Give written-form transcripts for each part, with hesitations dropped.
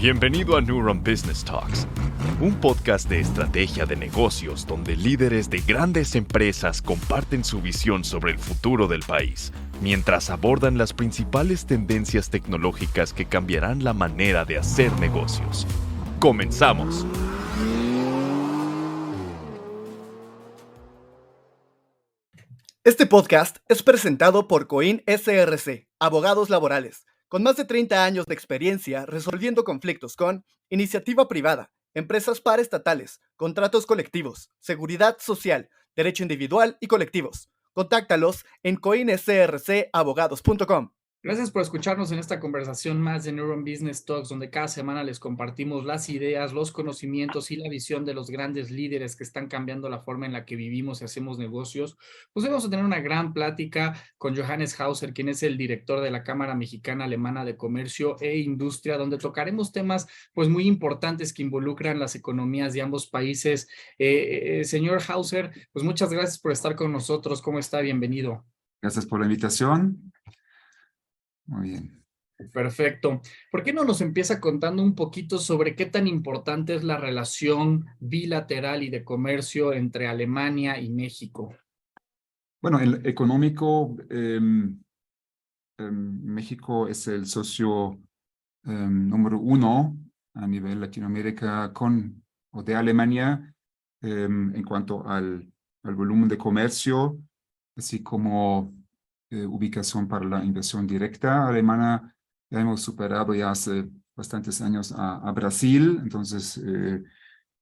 Bienvenido a Neuron Business Talks, un podcast de estrategia de negocios donde líderes de grandes empresas comparten su visión sobre el futuro del país, mientras abordan las principales tendencias tecnológicas que cambiarán la manera de hacer negocios. ¡Comenzamos! Este podcast es presentado por Coin SRC, abogados laborales, con más de 30 años de experiencia resolviendo conflictos con iniciativa privada, empresas paraestatales, contratos colectivos, seguridad social, derecho individual y colectivos. Contáctalos en coinsrcabogados.com. Gracias por escucharnos en esta conversación más de Neuron Business Talks, donde cada semana les compartimos las ideas, los conocimientos y la visión de los grandes líderes que están cambiando la forma en la que vivimos y hacemos negocios. Pues hoy vamos a tener una gran plática con Johannes Hauser, quien es el director de la Cámara Mexicana Alemana de Comercio e Industria, donde tocaremos temas pues muy importantes que involucran las economías de ambos países. Señor Hauser, pues muchas gracias por estar con nosotros. ¿Cómo está? Bienvenido. Gracias por la invitación. Muy bien. Perfecto. ¿Por qué no nos empieza contando un poquito sobre qué tan importante es la relación bilateral y de comercio entre Alemania y México? Bueno, el económico, México es el socio número 1 a nivel Latinoamérica o de Alemania en cuanto al volumen de comercio, así como ubicación para la inversión directa alemana. Ya hemos superado ya hace bastantes años a Brasil, entonces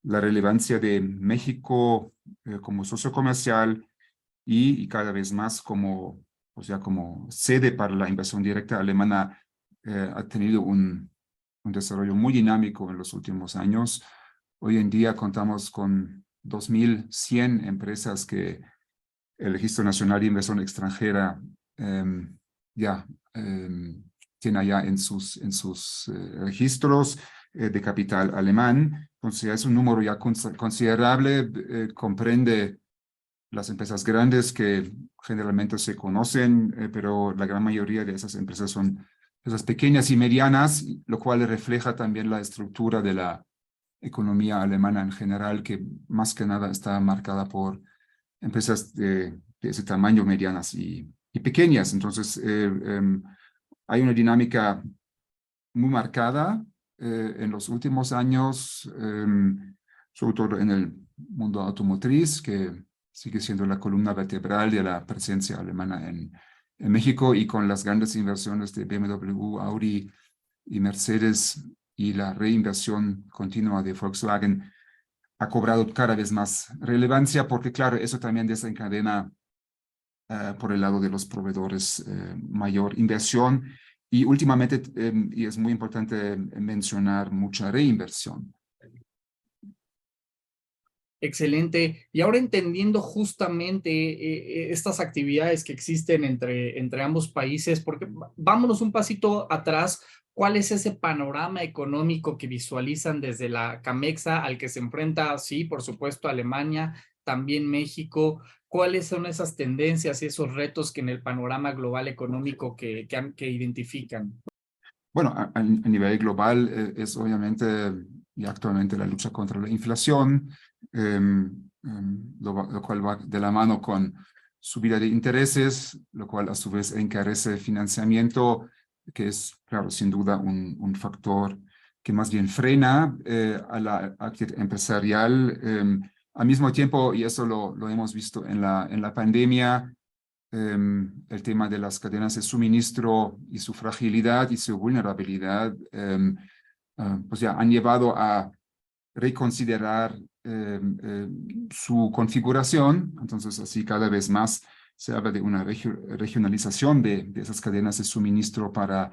la relevancia de México como socio comercial y cada vez más como sede para la inversión directa alemana ha tenido un desarrollo muy dinámico en los últimos años. Hoy en día contamos con 2.100 empresas que el Registro Nacional de Inversión Extranjera tiene allá en sus registros de capital alemán. Entonces es un número ya considerable, comprende las empresas grandes que generalmente se conocen, pero la gran mayoría de esas empresas son empresas pequeñas y medianas, lo cual refleja también la estructura de la economía alemana en general, que más que nada está marcada por empresas de ese tamaño, medianas y pequeñas. Entonces, hay una dinámica muy marcada en los últimos años, sobre todo en el mundo automotriz, que sigue siendo la columna vertebral de la presencia alemana en México, y con las grandes inversiones de BMW, Audi y Mercedes y la reinversión continua de Volkswagen, ha cobrado cada vez más relevancia, porque claro, eso también desencadena por el lado de los proveedores mayor inversión y últimamente, y es muy importante mencionar, mucha reinversión. Excelente. Y ahora entendiendo justamente estas actividades que existen entre ambos países, porque vámonos un pasito atrás. ¿Cuál es ese panorama económico que visualizan desde la CAMEXA al que se enfrenta, sí, por supuesto, Alemania, también México? ¿Cuáles son esas tendencias y esos retos que en el panorama global económico que identifican? Bueno, a nivel global es obviamente y actualmente la lucha contra la inflación, lo cual va de la mano con subida de intereses, lo cual a su vez encarece el financiamiento, que es, claro, sin duda un factor que más bien frena a la actividad empresarial. Al mismo tiempo, y eso lo hemos visto en la pandemia, el tema de las cadenas de suministro y su fragilidad y su vulnerabilidad, pues ya han llevado a reconsiderar su configuración. Entonces, así cada vez más se habla de una regionalización de esas cadenas de suministro para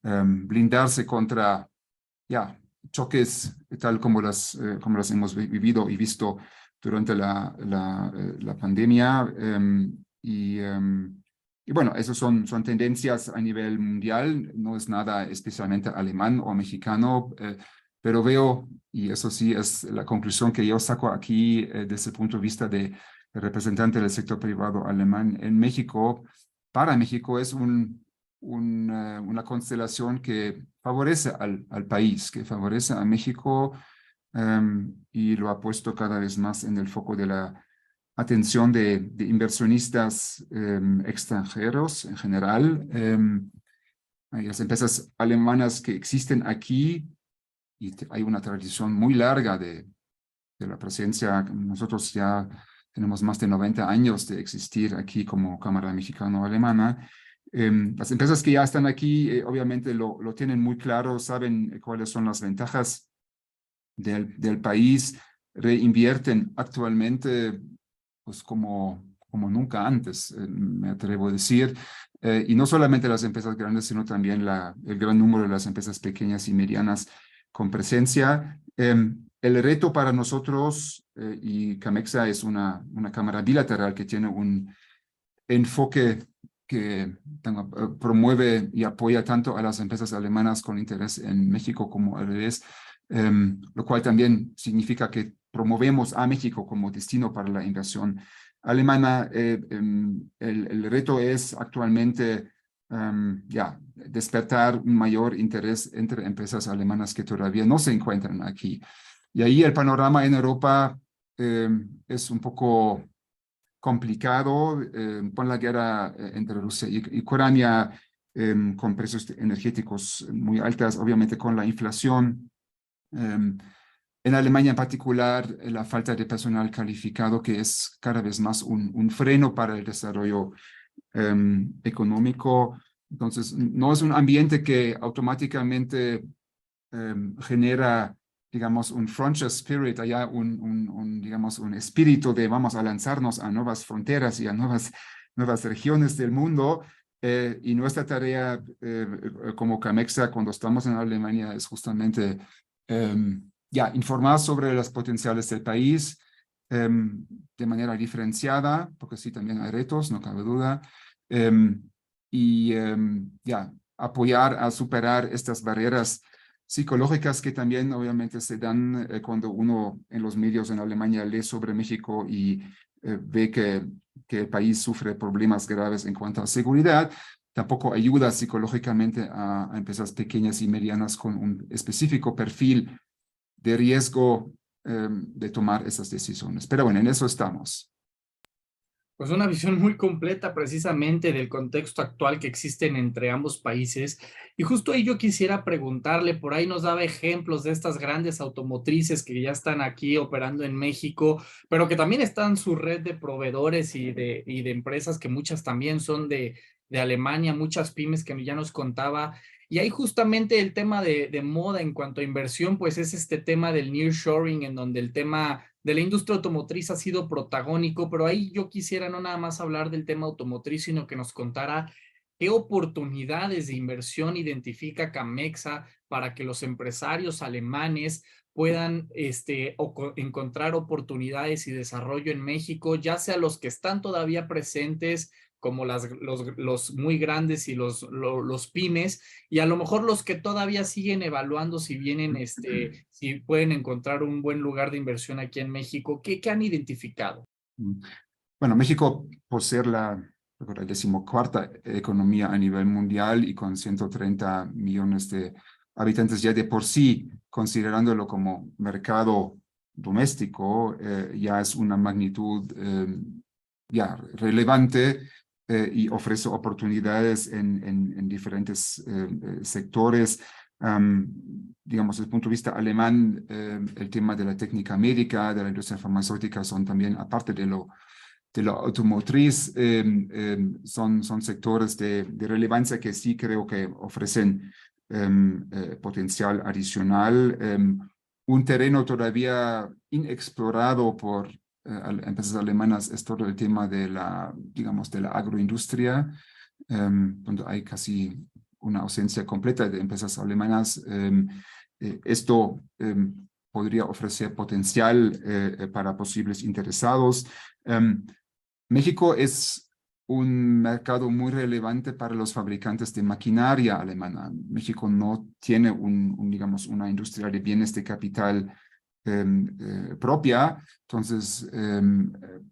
blindarse contra choques tal como las hemos vivido y visto durante la pandemia. Y bueno, esas son tendencias a nivel mundial, no es nada especialmente alemán o mexicano, pero veo, y eso sí es la conclusión que yo saco aquí desde el punto de vista de representante del sector privado alemán en México. Para México es una constelación que favorece al país, que favorece a México, y lo ha puesto cada vez más en el foco de la atención de inversionistas extranjeros en general. Hay las empresas alemanas que existen aquí y hay una tradición muy larga de la presencia. Nosotros ya tenemos más de 90 años de existir aquí como Cámara Mexicano-Alemana. Las empresas que ya están aquí obviamente lo tienen muy claro, saben cuáles son las ventajas del país, reinvierten actualmente pues como nunca antes, me atrevo a decir. Y no solamente las empresas grandes, sino también el gran número de las empresas pequeñas y medianas con presencia. El reto para nosotros, y Camexa es una cámara bilateral que tiene un enfoque que promueve y apoya tanto a las empresas alemanas con interés en México como al revés, lo cual también significa que promovemos a México como destino para la inversión alemana. El reto es actualmente despertar un mayor interés entre empresas alemanas que todavía no se encuentran aquí. Y ahí el panorama en Europa es un poco complicado con la guerra entre Rusia y Ucrania, con precios energéticos muy altos, obviamente con la inflación. En Alemania en particular, la falta de personal calificado, que es cada vez más un freno para el desarrollo económico. Entonces, no es un ambiente que automáticamente genera, digamos, un frontier spirit, allá digamos, un espíritu de vamos a lanzarnos a nuevas fronteras y a nuevas regiones del mundo. Y nuestra tarea como Camexa, cuando estamos en Alemania, es justamente informar sobre las potenciales del país de manera diferenciada, porque sí, también hay retos, no cabe duda, y apoyar a superar estas barreras psicológicas que también obviamente se dan cuando uno en los medios en Alemania lee sobre México y ve que el país sufre problemas graves en cuanto a seguridad. Tampoco ayuda psicológicamente a empresas pequeñas y medianas con un específico perfil de riesgo de tomar esas decisiones. Pero bueno, en eso estamos. Pues una visión muy completa precisamente del contexto actual que existen entre ambos países. Y justo ahí yo quisiera preguntarle, por ahí nos daba ejemplos de estas grandes automotrices que ya están aquí operando en México, pero que también están su red de proveedores y de empresas que muchas también son de Alemania, muchas pymes que ya nos contaba. Y ahí justamente el tema de moda en cuanto a inversión, pues es este tema del nearshoring, en donde el tema de la industria automotriz ha sido protagónico, pero ahí yo quisiera no nada más hablar del tema automotriz, sino que nos contara qué oportunidades de inversión identifica Camexa para que los empresarios alemanes puedan encontrar oportunidades y desarrollo en México, ya sea los que están todavía presentes como los muy grandes y los pymes, y a lo mejor los que todavía siguen evaluando si vienen, si pueden encontrar un buen lugar de inversión aquí en México. ¿Qué han identificado? Bueno, México, por ser la 14ª economía a nivel mundial y con 130 millones de habitantes ya de por sí, considerándolo como mercado doméstico, ya es una magnitud ya relevante y ofrece oportunidades en diferentes sectores. Digamos, desde el punto de vista alemán, el tema de la técnica médica, de la industria farmacéutica son también, aparte de la automotriz, son sectores de relevancia que sí creo que ofrecen potencial adicional. Un terreno todavía inexplorado por empresas alemanas es todo el tema de digamos, de la agroindustria, donde hay casi una ausencia completa de empresas alemanas. Esto podría ofrecer potencial para posibles interesados. México es un mercado muy relevante para los fabricantes de maquinaria alemana. México no tiene digamos, una industria de bienes de capital propia. Entonces,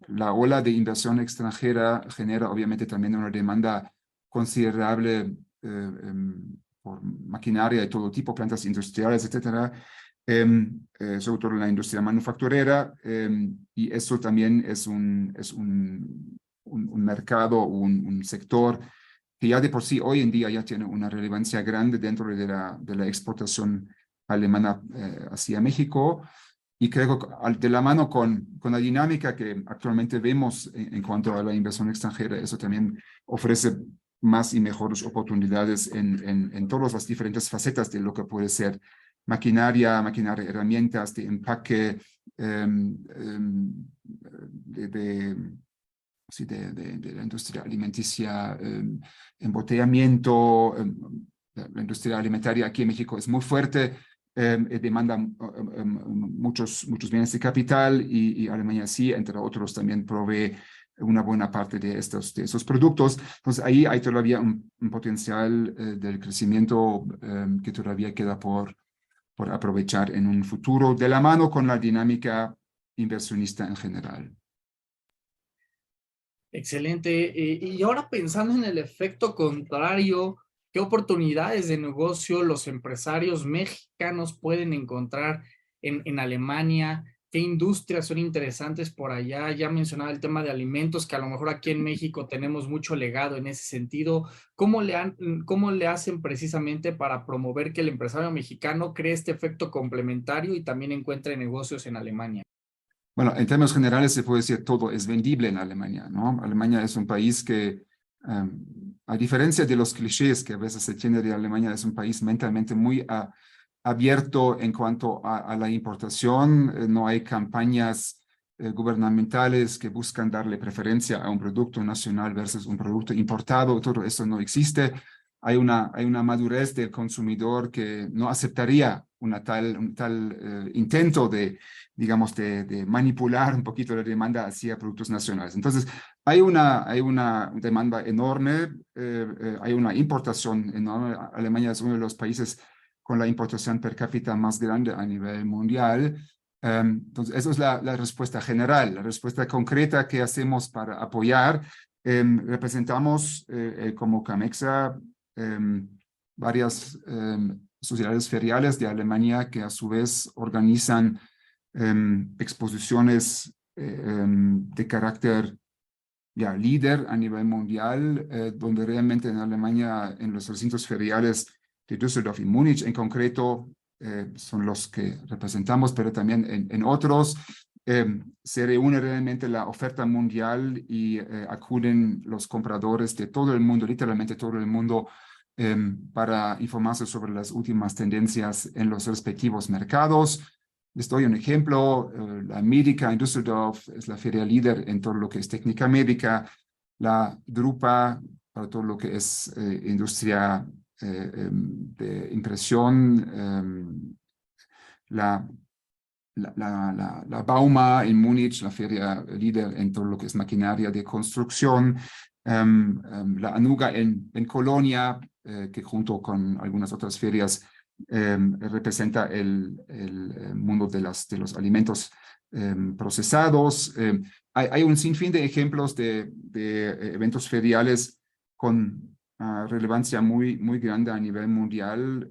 la ola de inversión extranjera genera obviamente también una demanda considerable por maquinaria de todo tipo, plantas industriales, etcétera, sobre todo en la industria manufacturera, y eso también es un mercado, un sector que ya de por sí hoy en día ya tiene una relevancia grande dentro de la exportación alemana hacia México. Y creo que de la mano con la dinámica que actualmente vemos en cuanto a la inversión extranjera, eso también ofrece más y mejores oportunidades en todas las diferentes facetas de lo que puede ser maquinaria, herramientas de empaque, de la industria alimenticia, embotellamiento. La industria alimentaria aquí en México es muy fuerte, demanda muchos bienes de capital y Alemania sí, entre otros, también provee una buena parte de esos productos. Entonces ahí hay todavía un potencial del crecimiento que todavía queda por aprovechar en un futuro, de la mano con la dinámica inversionista en general. Excelente. Y ahora pensando en el efecto contrario, ¿qué oportunidades de negocio los empresarios mexicanos pueden encontrar en Alemania? ¿Qué industrias son interesantes por allá? Ya mencionaba el tema de alimentos, que a lo mejor aquí en México tenemos mucho legado en ese sentido. ¿Cómo le hacen precisamente para promover que el empresario mexicano cree este efecto complementario y también encuentre negocios en Alemania? Bueno, en términos generales se puede decir todo es vendible en Alemania, ¿no? Alemania es un país que, a diferencia de los clichés que a veces se tiene de Alemania, es un país mentalmente muy abierto en cuanto a la importación. No hay campañas gubernamentales que buscan darle preferencia a un producto nacional versus un producto importado. Todo eso no existe. Hay una madurez del consumidor que no aceptaría un tal intento digamos, de manipular un poquito la demanda hacia productos nacionales. Entonces, hay una demanda enorme, hay una importación enorme. Alemania es uno de los países con la importación per cápita más grande a nivel mundial. Entonces, esa es la respuesta general. La respuesta concreta que hacemos para apoyar, representamos como Camexa varias sociedades feriales de Alemania que a su vez organizan exposiciones de carácter ya líder a nivel mundial, donde realmente en Alemania, en los recintos feriales de Düsseldorf y Múnich en concreto, son los que representamos, pero también en otros, se reúne realmente la oferta mundial y acuden los compradores de todo el mundo, literalmente todo el mundo, para informarse sobre las últimas tendencias en los respectivos mercados. Les doy un ejemplo. La Medica en Düsseldorf es la feria líder en todo lo que es técnica médica. La Drupa, para todo lo que es industria de impresión. La Bauma en Múnich, la feria líder en todo lo que es maquinaria de construcción. La Anuga en Colonia, que junto con algunas otras ferias representa el mundo de los alimentos procesados. Hay un sinfín de ejemplos de eventos feriales con relevancia muy grande a nivel mundial,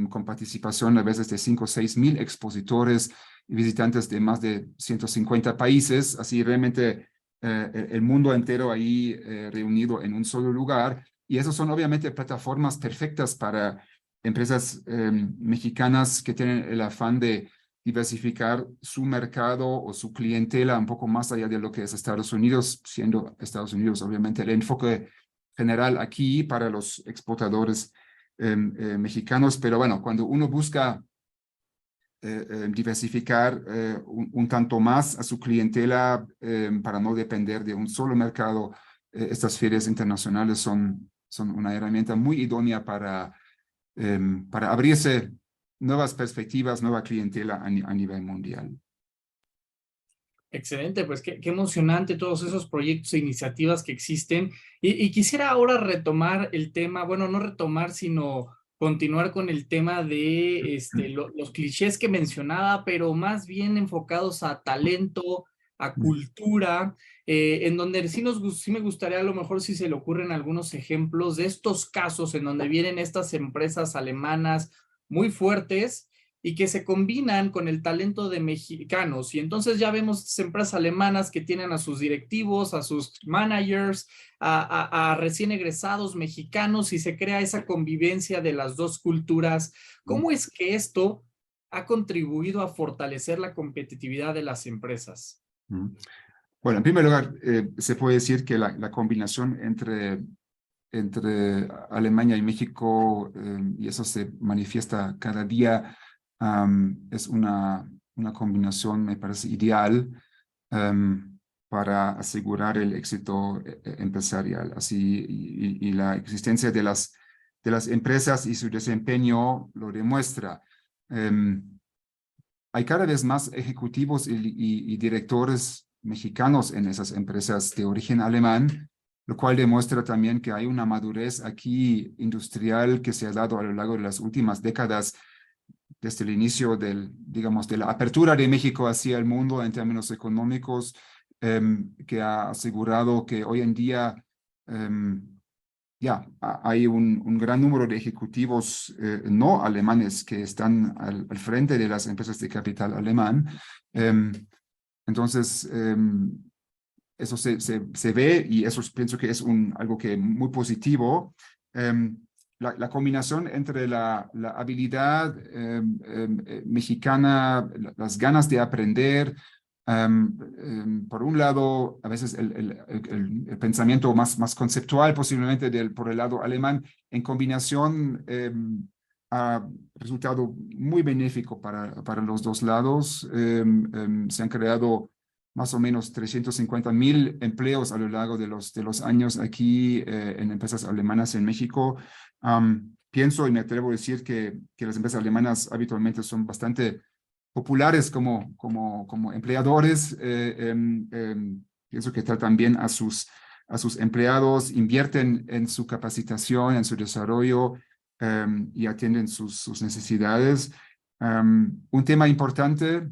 con participación a veces de 5 o 6 mil expositores y visitantes de más de 150 países, así realmente el mundo entero ahí reunido en un solo lugar. Y esas son obviamente plataformas perfectas para empresas mexicanas que tienen el afán de diversificar su mercado o su clientela un poco más allá de lo que es Estados Unidos, siendo Estados Unidos obviamente el enfoque general aquí para los exportadores mexicanos. Pero bueno, cuando uno busca diversificar un tanto más a su clientela para no depender de un solo mercado, estas ferias internacionales son una herramienta muy idónea para abrirse nuevas perspectivas, nueva clientela a nivel mundial. Excelente, pues qué emocionante todos esos proyectos e iniciativas que existen. Y quisiera ahora retomar el tema, bueno, no retomar, sino continuar con el tema de los clichés que mencionaba, pero más bien enfocados a talento, a cultura, en donde sí me gustaría a lo mejor si se le ocurren algunos ejemplos de estos casos en donde vienen estas empresas alemanas muy fuertes y que se combinan con el talento de mexicanos. Y entonces ya vemos estas empresas alemanas que tienen a sus directivos, a sus managers, a recién egresados mexicanos y se crea esa convivencia de las dos culturas. ¿Cómo es que esto ha contribuido a fortalecer la competitividad de las empresas? Bueno, en primer lugar, se puede decir que la combinación entre Alemania y México, y eso se manifiesta cada día, es una combinación, me parece, ideal para asegurar el éxito empresarial. Así, y la existencia de las empresas y su desempeño lo demuestra. Hay cada vez más ejecutivos y directores mexicanos en esas empresas de origen alemán, lo cual demuestra también que hay una madurez aquí industrial que se ha dado a lo largo de las últimas décadas, desde el inicio digamos, de la apertura de México hacia el mundo en términos económicos, que ha asegurado que hoy en día ya hay un gran número de ejecutivos no alemanes que están al frente de las empresas de capital alemán. Entonces, eso se ve y eso pienso que es algo que muy positivo. La combinación entre la habilidad mexicana, las ganas de aprender, por un lado, a veces el pensamiento más conceptual posiblemente por el lado alemán, en combinación ha resultado muy benéfico para los dos lados. Se han creado más o menos 350,000 empleos a lo largo de los años aquí en empresas alemanas en México. Pienso y me atrevo a decir que las empresas alemanas habitualmente son bastante populares como empleadores. Pienso que tratan bien a sus empleados, invierten en su capacitación, en su desarrollo y atienden sus necesidades. Un tema importante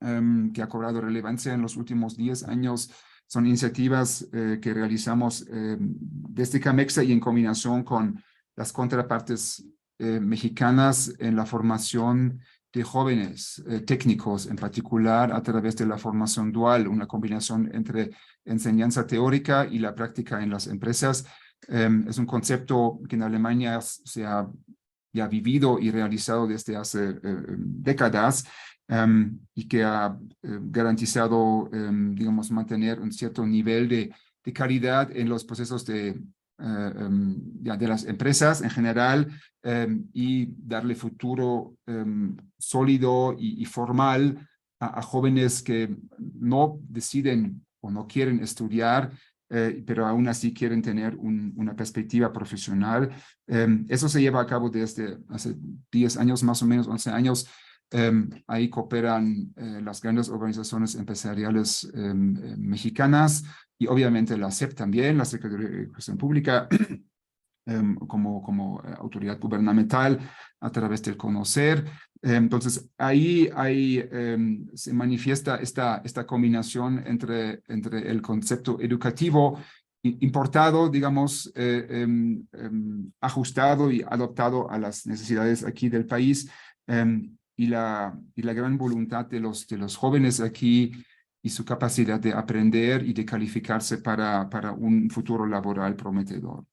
que ha cobrado relevancia en los últimos 10 años son iniciativas que realizamos desde Camexa y en combinación con las contrapartes mexicanas en la formación de jóvenes técnicos, en particular a través de la formación dual, una combinación entre enseñanza teórica y la práctica en las empresas. Es un concepto que en Alemania se ha ya vivido y realizado desde hace décadas y que ha garantizado, digamos, mantener un cierto nivel de calidad en los procesos de las empresas en general y darle futuro sólido y formal a jóvenes que no deciden o no quieren estudiar, pero aún así quieren tener una perspectiva profesional. Eso se lleva a cabo desde hace 10 años, más o menos 11 años. Ahí cooperan las grandes organizaciones empresariales mexicanas y obviamente la SEP también, la Secretaría de Educación Pública, como autoridad gubernamental a través del CONOCER. Entonces, ahí se manifiesta esta combinación entre el concepto educativo importado, digamos, ajustado y adaptado a las necesidades aquí del país, y la gran voluntad de los jóvenes aquí y su capacidad de aprender y de calificarse para un futuro laboral prometedor.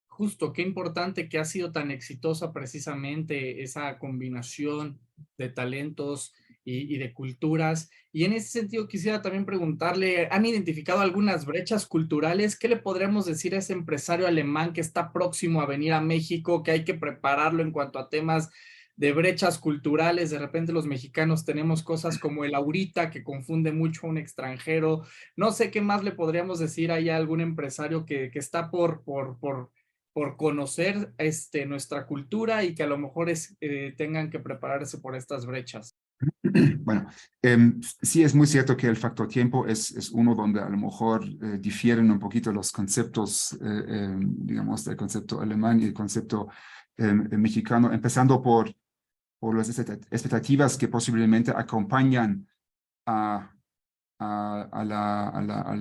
Justo, qué importante que ha sido tan exitosa precisamente esa combinación de talentos y de culturas. Y en ese sentido quisiera también preguntarle, ¿han identificado algunas brechas culturales? ¿Qué le podríamos decir a ese empresario alemán que está próximo a venir a México, que hay que prepararlo en cuanto a temas de brechas culturales? De repente los mexicanos tenemos cosas como el ahorita que confunde mucho a un extranjero. No sé qué más le podríamos decir ahí a algún empresario que está por conocer nuestra cultura y que a lo mejor tengan que prepararse por estas brechas. Bueno, sí es muy cierto que el factor tiempo es uno donde a lo mejor difieren un poquito los conceptos, digamos, del concepto alemán y el concepto mexicano, empezando por las expectativas que posiblemente acompañan al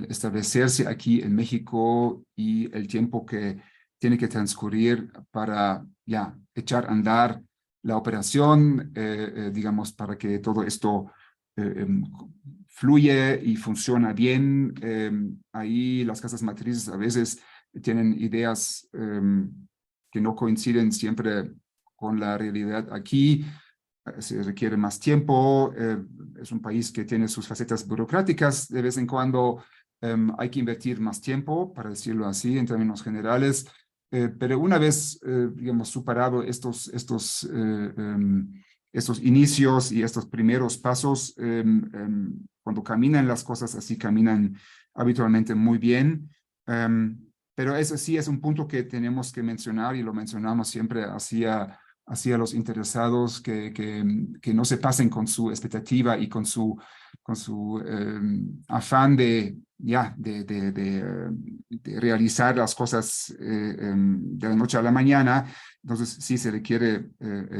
establecerse aquí en México y el tiempo que tiene que transcurrir para ya echar a andar la operación, digamos, para que todo esto fluye y funciona bien. Ahí las casas matrices a veces tienen ideas que no coinciden siempre con la realidad aquí. Se requiere más tiempo, es un país que tiene sus facetas burocráticas, de vez en cuando hay que invertir más tiempo, para decirlo así, en términos generales, pero una vez, digamos, superado estos inicios y estos primeros pasos, cuando caminan las cosas así, caminan habitualmente muy bien. Pero eso sí es un punto que tenemos que mencionar y lo mencionamos siempre hacia los interesados que no se pasen con su expectativa y con su afán de realizar las cosas de la noche a la mañana. Entonces sí se requiere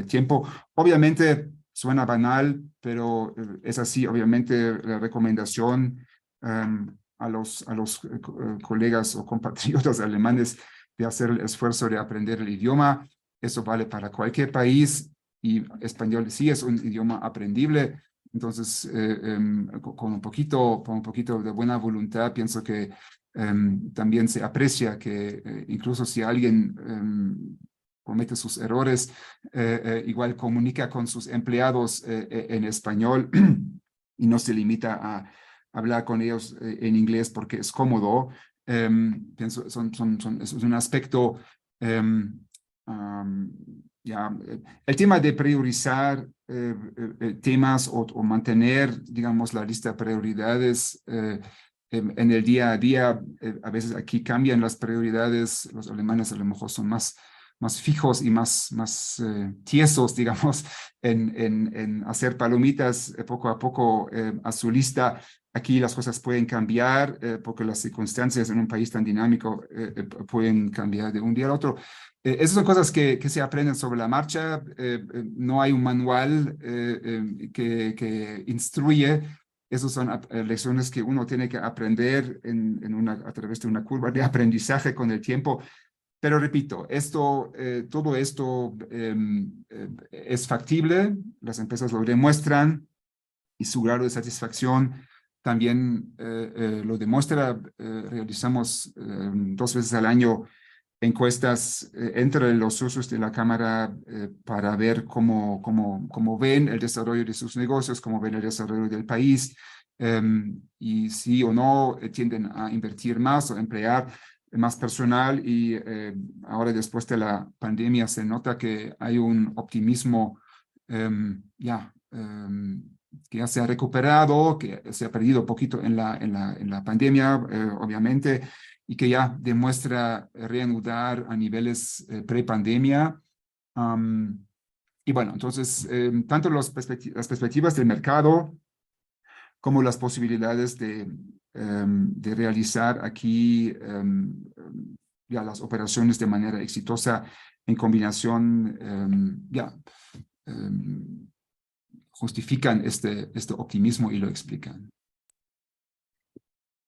tiempo. Obviamente suena banal, pero es así. Obviamente la recomendación a los colegas o compatriotas alemanes de hacer el esfuerzo de aprender el idioma. Eso vale para cualquier país y español sí es un idioma aprendible. Entonces, con un poquito de buena voluntad, pienso que también se aprecia que incluso si alguien comete sus errores, igual comunica con sus empleados en español y no se limita a hablar con ellos en inglés porque es cómodo. Pienso, es un aspecto el tema de priorizar temas o mantener, digamos, la lista de prioridades en el día a día. A veces aquí cambian las prioridades. Los alemanes a lo mejor son más fijos y más tiesos, digamos, en hacer palomitas poco a poco a su lista. Aquí las cosas pueden cambiar porque las circunstancias en un país tan dinámico pueden cambiar de un día al otro. Esas son cosas que se aprenden sobre la marcha. No hay un manual que instruye. Esas son lecciones que uno tiene que aprender a través de una curva de aprendizaje con el tiempo. Pero repito, todo esto es factible, las empresas lo demuestran y su grado de satisfacción también lo demuestra. Realizamos 2 veces al año encuestas entre los socios de la Cámara para ver cómo ven el desarrollo de sus negocios, cómo ven el desarrollo del país, y si o no tienden a invertir más o emplear más personal. Y ahora, después de la pandemia, se nota que hay un optimismo que ya se ha recuperado, que se ha perdido un poquito en la pandemia, obviamente, y que ya demuestra reanudar a niveles pre-pandemia. Y bueno, entonces, tanto las perspectivas del mercado como las posibilidades de realizar aquí ya las operaciones de manera exitosa en combinación, justifican este optimismo y lo explican.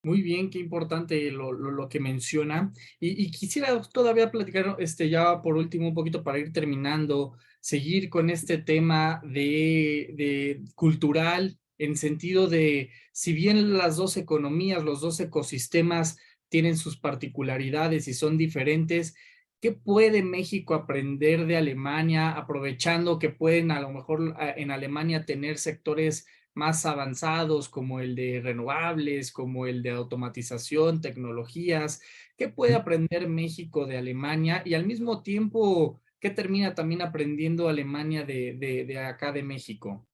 Muy bien, qué importante lo que menciona. Y quisiera todavía platicar, ya por último, un poquito para ir terminando, seguir con este tema de cultural, en sentido de, si bien las dos economías, los dos ecosistemas tienen sus particularidades y son diferentes, ¿qué puede México aprender de Alemania, aprovechando que pueden a lo mejor en Alemania tener sectores más avanzados como el de renovables, como el de automatización, tecnologías? ¿Qué puede aprender México de Alemania? Y al mismo tiempo, ¿qué termina también aprendiendo Alemania de acá de México?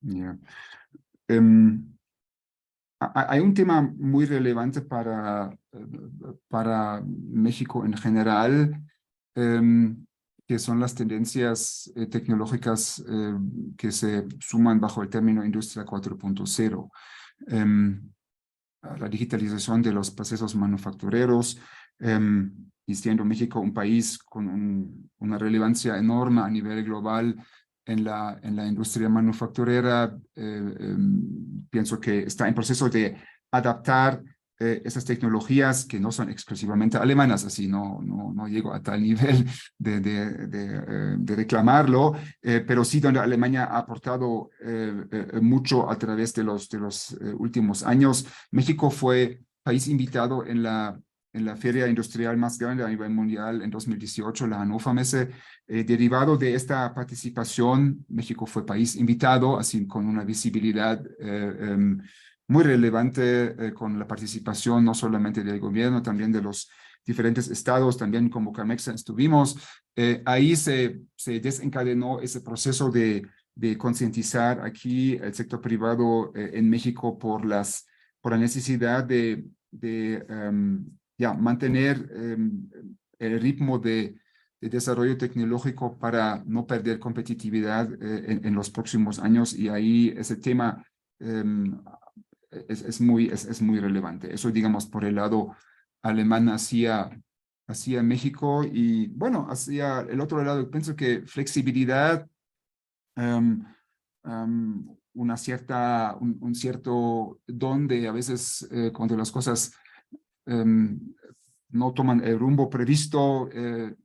Yeah. Hay un tema muy relevante para México en general, que son las tendencias tecnológicas que se suman bajo el término Industria 4.0. La digitalización de los procesos manufactureros, y siendo México un país con una relevancia enorme a nivel global en la industria manufacturera. Pienso que está en proceso de adaptar esas tecnologías que no son exclusivamente alemanas, así no llego a tal nivel de reclamarlo, pero sí donde Alemania ha aportado mucho a través de los últimos años. México fue país invitado en la feria industrial más grande a nivel mundial en 2018, la Hannover Messe. Derivado de esta participación, México fue país invitado, así con una visibilidad muy relevante, con la participación no solamente del gobierno, también de los diferentes estados, también como Camexa estuvimos. Ahí se desencadenó ese proceso de concientizar aquí el sector privado en México por la necesidad de mantener el ritmo de desarrollo tecnológico para no perder competitividad en los próximos años, y ahí ese tema es muy relevante. Eso, digamos, por el lado alemán hacia México. Y bueno, hacia el otro lado, pienso que flexibilidad, un cierto don de a veces cuando las cosas no toman el rumbo previsto,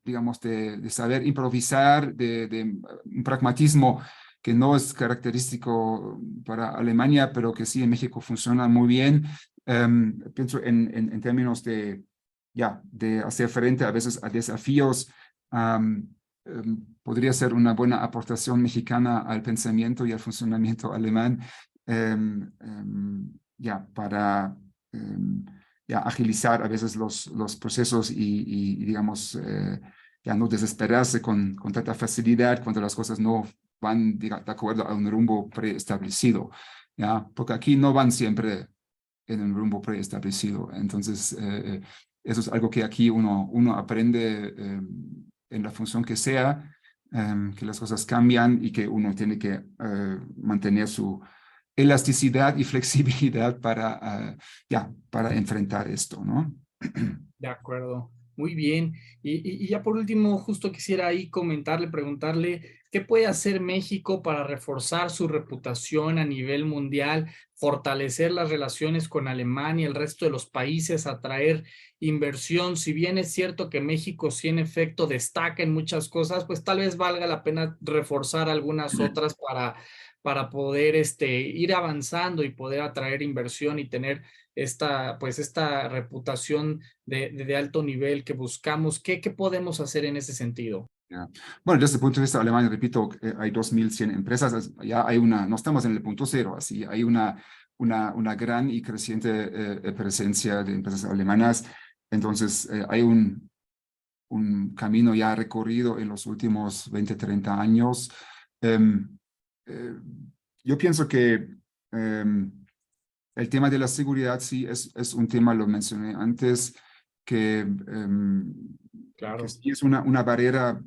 digamos, de saber improvisar, de un pragmatismo que no es característico para Alemania, pero que sí en México funciona muy bien. Pienso en términos de hacer frente a veces a desafíos. Podría ser una buena aportación mexicana al pensamiento y al funcionamiento alemán, para agilizar a veces los procesos y digamos, no desesperarse con tanta facilidad cuando las cosas no van de acuerdo a un rumbo preestablecido, porque aquí no van siempre en un rumbo preestablecido. Entonces, eso es algo que aquí uno aprende en la función que sea, que las cosas cambian y que uno tiene que mantener su elasticidad y flexibilidad para enfrentar esto, ¿no? De acuerdo, muy bien. Y ya por último, justo quisiera ahí preguntarle, ¿qué puede hacer México para reforzar su reputación a nivel mundial, fortalecer las relaciones con Alemania y el resto de los países, atraer inversión? Si bien es cierto que México sí en efecto destaca en muchas cosas, pues tal vez valga la pena reforzar algunas otras para poder ir avanzando y poder atraer inversión y tener esta reputación de alto nivel que buscamos. ¿Qué podemos hacer en ese sentido? Bueno, desde el punto de vista alemán, repito, hay 2.100 empresas, ya hay no estamos en el punto cero, así hay una gran y creciente presencia de empresas alemanas. Entonces, hay un camino ya recorrido en los últimos 20, 30 años. Yo pienso que el tema de la seguridad sí es un tema, lo mencioné antes, que Claro. sí es una barrera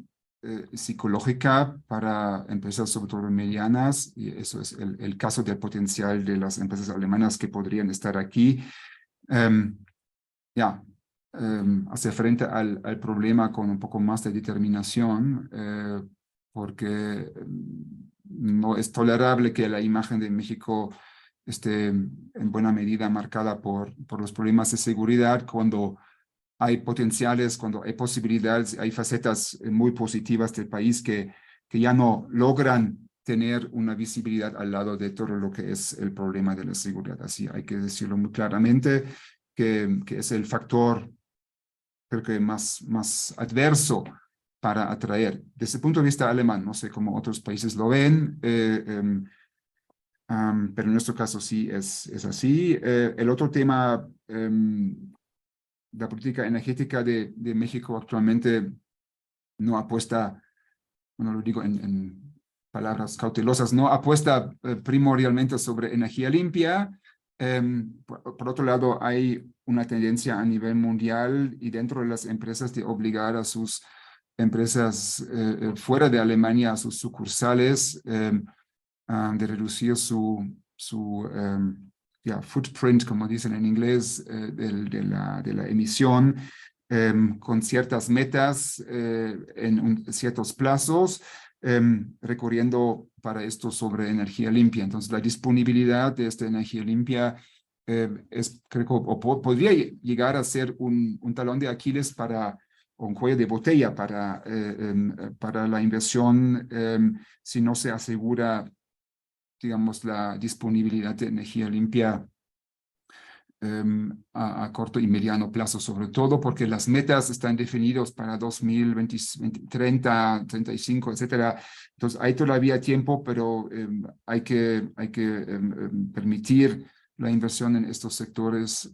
psicológica para empresas, sobre todo medianas, y eso es el caso del potencial de las empresas alemanas que podrían estar aquí. Hacer frente al problema con un poco más de determinación, porque no es tolerable que la imagen de México esté en buena medida marcada por los problemas de seguridad, cuando hay potenciales, cuando hay posibilidades, hay facetas muy positivas del país que ya no logran tener una visibilidad al lado de todo lo que es el problema de la seguridad. Así hay que decirlo muy claramente, que es el factor, creo que más adverso para atraer. Desde el punto de vista alemán, no sé cómo otros países lo ven, pero en nuestro caso sí es así. El otro tema, la política energética de México actualmente no apuesta, bueno, lo digo en palabras cautelosas, no apuesta primordialmente sobre energía limpia. Por otro lado, hay una tendencia a nivel mundial y dentro de las empresas de obligar a sus empresas fuera de Alemania, a sus sucursales, de reducir su footprint, como dicen en inglés, de la emisión. con ciertas metas en ciertos plazos, recorriendo para esto sobre energía limpia. Entonces, la disponibilidad de esta energía limpia creo que podría llegar a ser un talón de Aquiles o un cuello de botella para la inversión si no se asegura, digamos, la disponibilidad de energía limpia a corto y mediano plazo, sobre todo porque las metas están definidas para 2020, 30, 35, etcétera. Entonces, hay todavía tiempo, pero hay que permitir la inversión en estos sectores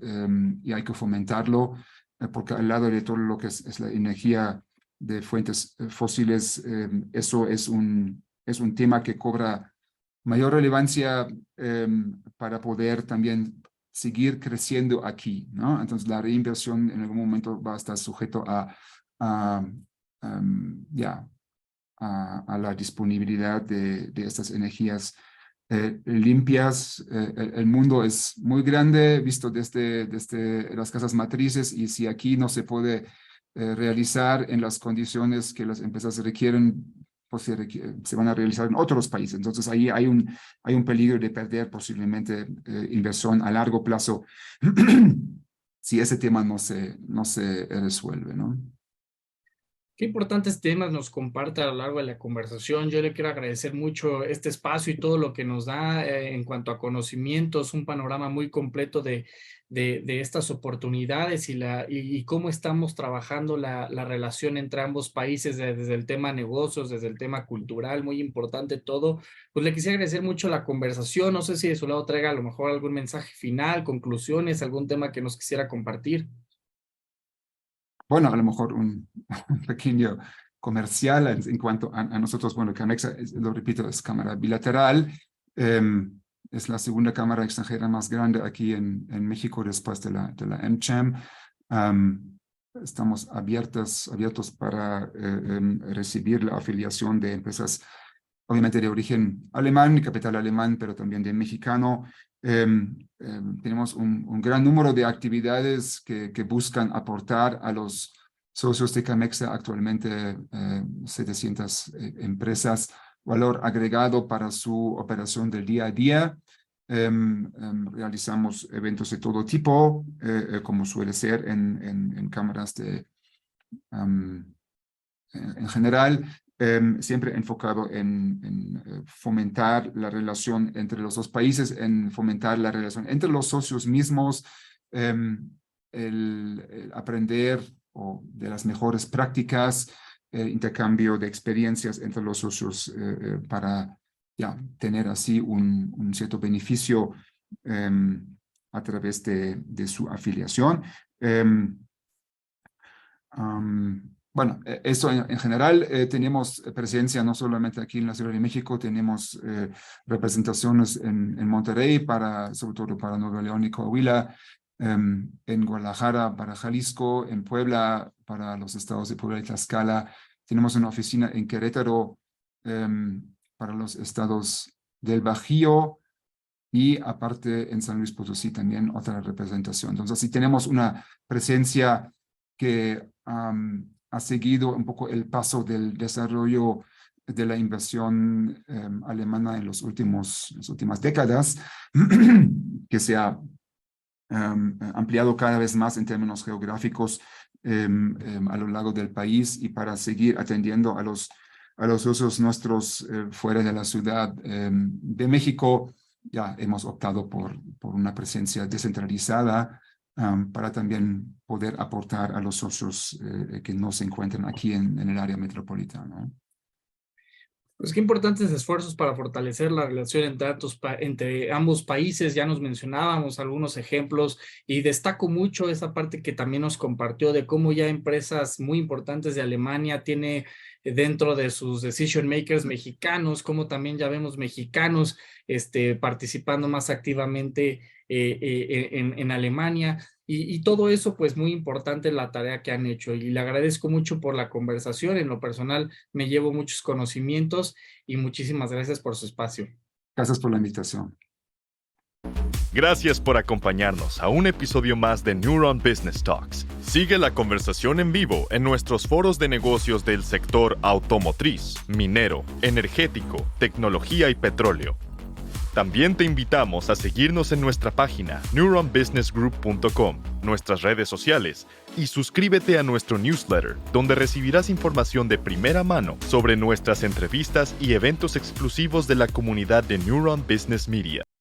y hay que fomentarlo, porque al lado de todo lo que es la energía de fuentes fósiles, eso es un tema que cobra mayor relevancia para poder también seguir creciendo aquí, ¿no? Entonces, la reinversión en algún momento va a estar sujeto a la disponibilidad de estas energías limpias. El mundo es muy grande, visto desde las casas matrices, y si aquí no se puede realizar en las condiciones que las empresas requieren, pues se van a realizar en otros países. Entonces, ahí hay un peligro de perder posiblemente inversión a largo plazo si ese tema no se resuelve, ¿no? Qué importantes temas nos comparte a lo largo de la conversación. Yo le quiero agradecer mucho este espacio y todo lo que nos da en cuanto a conocimientos, un panorama muy completo de estas oportunidades y cómo estamos trabajando la relación entre ambos países desde el tema negocios, desde el tema cultural, muy importante todo. Pues le quisiera agradecer mucho la conversación. No sé si de su lado traiga a lo mejor algún mensaje final, conclusiones, algún tema que nos quisiera compartir. Bueno, a lo mejor un pequeño comercial en cuanto a nosotros. Bueno, Camexa, lo repito, es cámara bilateral. Es la segunda cámara extranjera más grande aquí en México después de la AmCham. Estamos abiertos para recibir la afiliación de empresas, obviamente de origen alemán, capital alemán, pero también de mexicano. Tenemos un gran número de actividades que buscan aportar a los socios de Camexa, actualmente 700 empresas, valor agregado para su operación del día a día. Realizamos eventos de todo tipo, como suele ser en cámaras en general. Siempre enfocado en fomentar la relación entre los dos países, en fomentar la relación entre los socios mismos, el aprender de las mejores prácticas, intercambio de experiencias entre los socios para tener así un cierto beneficio a través de su afiliación. Bueno, eso en general. Tenemos presencia no solamente aquí en la Ciudad de México, tenemos representaciones en Monterrey, sobre todo para Nuevo León y Coahuila, en Guadalajara para Jalisco, en Puebla para los estados de Puebla y Tlaxcala. Tenemos una oficina en Querétaro para los estados del Bajío, y aparte en San Luis Potosí también otra representación. Entonces, sí tenemos una presencia que ha seguido un poco el paso del desarrollo de la inversión alemana en las últimas décadas, que se ha ampliado cada vez más en términos geográficos a lo largo del país, y para seguir atendiendo a los socios nuestros fuera de la Ciudad de México, ya hemos optado por una presencia descentralizada para también poder aportar a los socios que no se encuentran aquí en el área metropolitana, ¿no? Pues qué importantes esfuerzos para fortalecer la relación entre ambos países. Ya nos mencionábamos algunos ejemplos y destaco mucho esa parte que también nos compartió de cómo ya empresas muy importantes de Alemania tiene dentro de sus decision makers mexicanos, como también ya vemos mexicanos participando más activamente en Alemania. Y todo eso, pues muy importante la tarea que han hecho, y le agradezco mucho por la conversación. En lo personal me llevo muchos conocimientos y muchísimas gracias por su espacio. Gracias por la invitación. Gracias por acompañarnos a un episodio más de Neuron Business Talks. Sigue la conversación en vivo en nuestros foros de negocios del sector automotriz, minero, energético, tecnología y petróleo. También te invitamos a seguirnos en nuestra página neuronbusinessgroup.com, nuestras redes sociales y suscríbete a nuestro newsletter, donde recibirás información de primera mano sobre nuestras entrevistas y eventos exclusivos de la comunidad de Neuron Business Media.